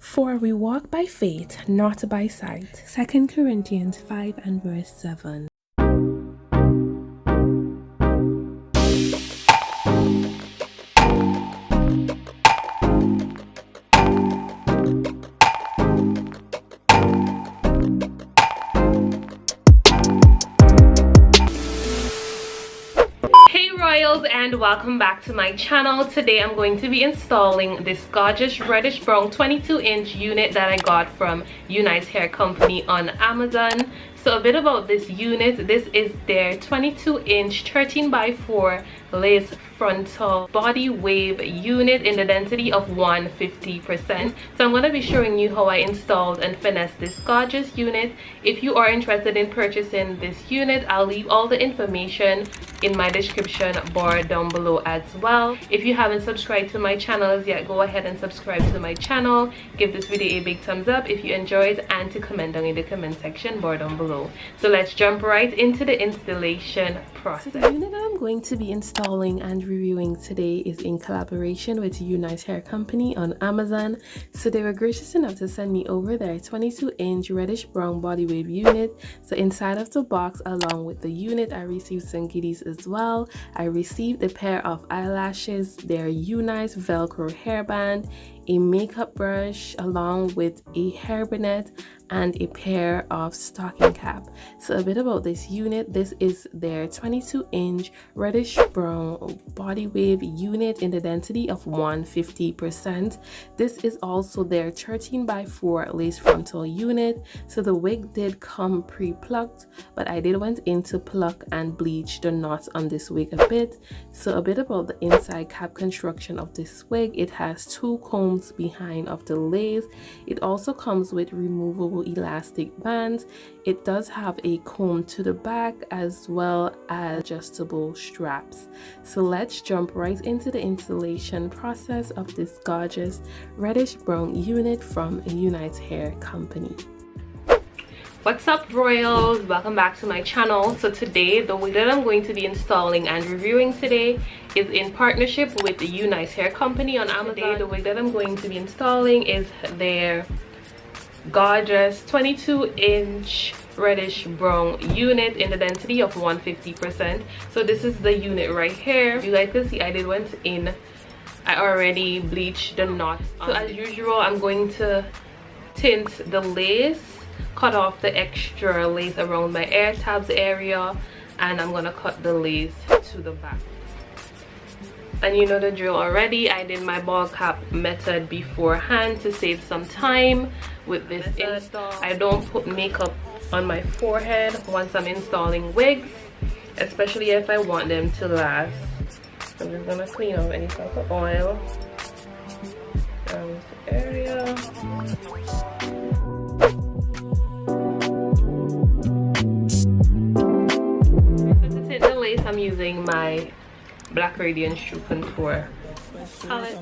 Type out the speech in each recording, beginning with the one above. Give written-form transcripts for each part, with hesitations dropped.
For we walk by faith, not by sight. 2 Corinthians 5 and verse 7. And welcome back to my channel. Today I'm going to be installing this gorgeous reddish brown 22-inch unit that I got from Unice Hair Company on Amazon. So a bit about this unit. This is their 22-inch 13x4 lace frontal body wave unit in the density of 150%. So I'm going to be showing you how I installed and finessed this gorgeous unit. If you are interested in purchasing this unit, I'll leave all the information in my description bar down below as well. If you haven't subscribed to my channel as yet, go ahead and subscribe to my channel. Give this video a big thumbs up if you enjoyed, and to comment down in the comment section bar down below. So let's jump right into the installation process. So the unit that I'm going to be installing and reviewing today is in collaboration with Unice Hair Company on Amazon. So they were gracious enough to send me over their 22-inch reddish brown body wave unit. So inside of the box, along with the unit, I received some goodies as well. I received a pair of eyelashes, their Unice Velcro hairband, a makeup brush, along with a hair bonnet and a pair of stocking cap. So a bit about this unit. This is their 22-inch reddish brown body wave unit in the density of 150%. This is also their 13x4 lace frontal unit. So the wig did come pre-plucked, but I did went in to pluck and bleach the knots on this wig a bit. So a bit about the inside cap construction of this wig. It has 2 combs behind of the lace. It also comes with removable elastic bands. It does have a comb to the back as well as adjustable straps. So let's jump right into the installation process of this gorgeous reddish brown unit from Unice Hair Company. What's up, royals? Welcome back to my channel. So today the wig that I'm going to be installing and reviewing today is in partnership with the Unice Hair Company on Amazon. Today the wig that I'm going to be installing is their gorgeous 22-inch reddish brown unit in the density of 150%. So this is the unit right here. You guys can see I went in. I already bleached the knots. So as usual, I'm going to tint the lace, cut off the extra lace around my air tabs area, and I'm gonna cut the lace to the back. And you know the drill already. I did my ball cap method beforehand to save some time with this install. I don't put makeup on my forehead once I'm installing wigs, especially if I want them to last. I'm just gonna clean off any type of oil around this area. To tint the lace, I'm using my Black Radiance True Contour palette.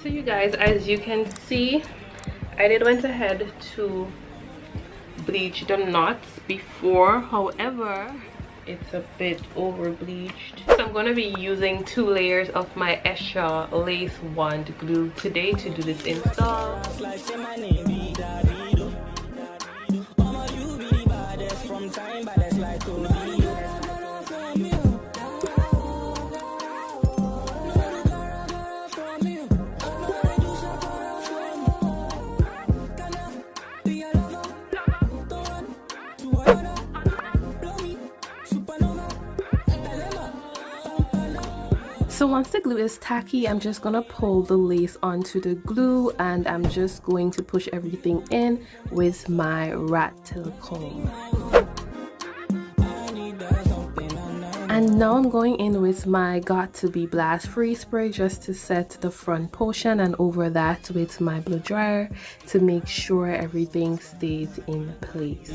So you guys, as you can see, I went ahead to bleach the knots before. However, it's a bit over bleached, so I'm going to be using 2 layers of my Esha lace wand glue today to do this install. So once the glue is tacky, I'm just gonna pull the lace onto the glue, and I'm just going to push everything in with my rat tail comb. And now I'm going in with my Got To Be Blast Free spray just to set the front portion, and over that with my blow dryer to make sure everything stays in place.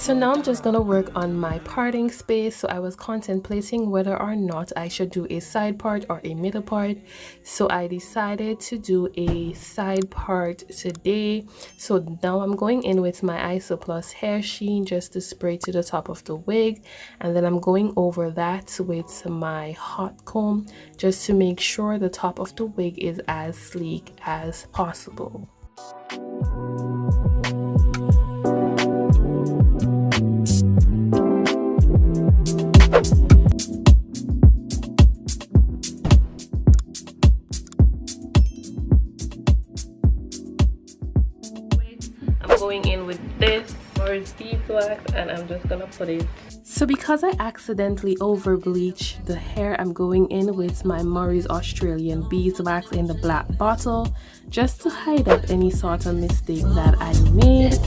So now I'm just gonna work on my parting space. So I was contemplating whether or not I should do a side part or a middle part. So I decided to do a side part today. So now I'm going in with my Isoplus hair sheen just to spray to the top of the wig. And then I'm going over that with my hot comb just to make sure the top of the wig is as sleek as possible. Going in with this or beeswax, and I'm just gonna put it. So because I accidentally over bleached the hair, I'm going in with my Murray's Australian beeswax in the black bottle just to hide up any sort of mistake that I made.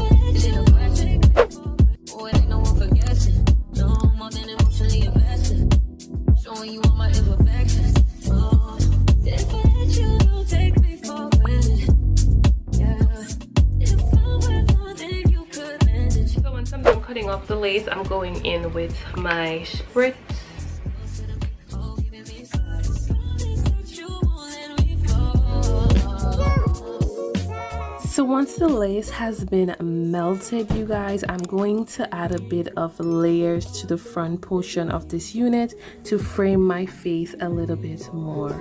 Cutting off the lace, I'm going in with my spritz. So once the lace has been melted, you guys, I'm going to add a bit of layers to the front portion of this unit to frame my face a little bit more.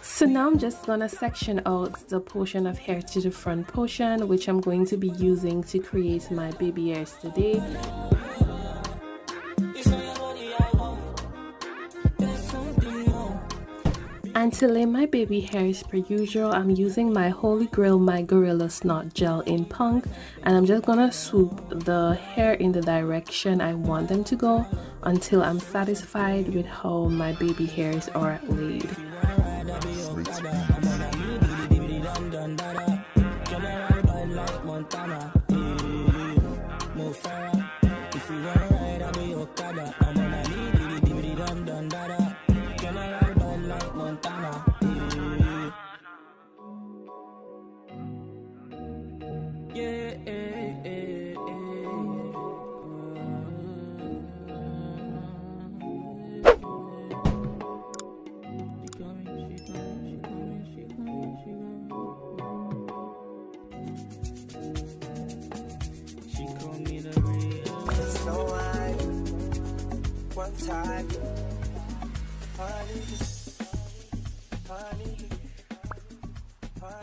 So now I'm just gonna section out the portion of hair to the front portion, which I'm going to be using to create my baby hairs today. And to lay my baby hairs per usual, I'm using my Holy Grail My Gorilla Snot Gel in Punk, and I'm just gonna swoop the hair in the direction I want them to go until I'm satisfied with how my baby hairs are laid.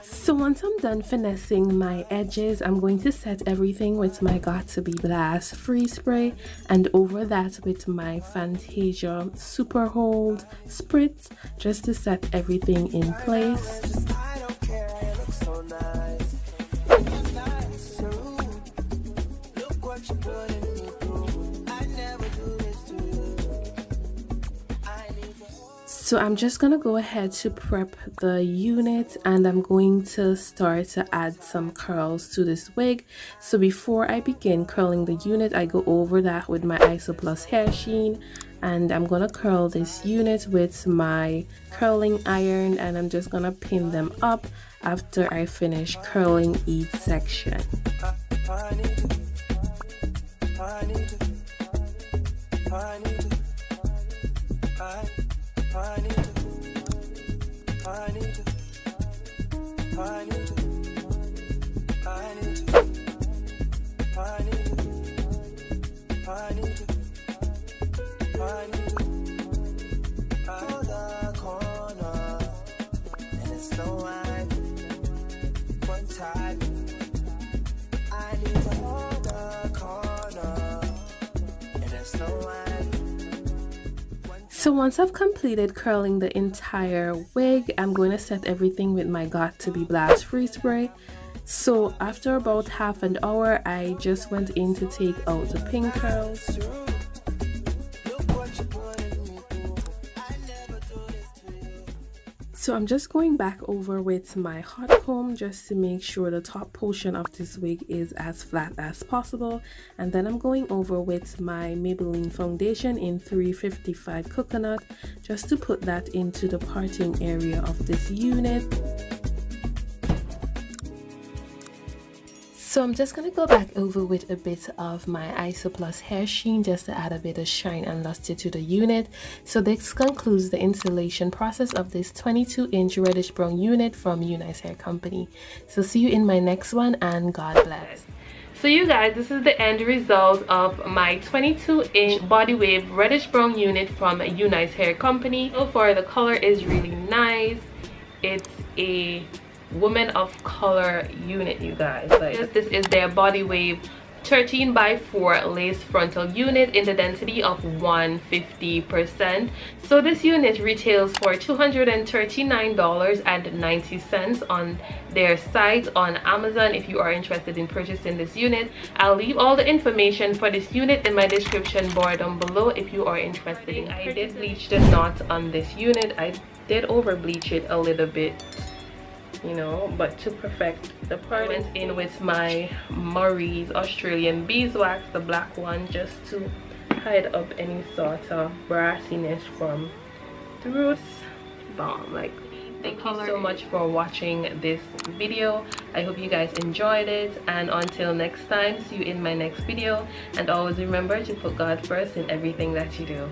So once I'm done finessing my edges, I'm going to set everything with my Got2b Blast Freeze Spray, and over that with my Fantasia Super Hold Spritz just to set everything in place. So I'm just gonna go ahead to prep the unit, and I'm going to start to add some curls to this wig. So before I begin curling the unit, I go over that with my Isoplus hair sheen, and I'm gonna curl this unit with my curling iron, and I'm just gonna pin them up after I finish curling each section. So once I've completed curling the entire wig, I'm going to set everything with my Got2b Blast Freeze Spray. So after about half an hour, I just went in to take out the pin curls. So I'm just going back over with my hot comb just to make sure the top portion of this wig is as flat as possible, and then I'm going over with my Maybelline foundation in 355 coconut just to put that into the parting area of this unit. So I'm just going to go back over with a bit of my Isoplus hair sheen just to add a bit of shine and luster to the unit. So this concludes the installation process of this 22-inch reddish brown unit from Unice Hair Company. So see you in my next one, and God bless. So you guys, this is the end result of my 22-inch bodywave reddish brown unit from Unice Hair Company. So far the color is really nice. It's a woman of color unit, you guys. Like, this is their bodywave 13x4 lace frontal unit in the density of 150%. So this unit retails for $239.90 on their site on Amazon. If you are interested in purchasing this unit, I'll leave all the information for this unit in my description bar down below if you are interested in. I did bleach the knot on this unit. I did over bleach it a little bit, you know, but to perfect the part, I went in with my Murray's Australian beeswax, the black one, just to hide up any sort of brassiness from the roots. Bomb. Like, thank you so much for watching this video. I hope you guys enjoyed it, and until next time, see you in my next video, and always remember to put God first in everything that you do.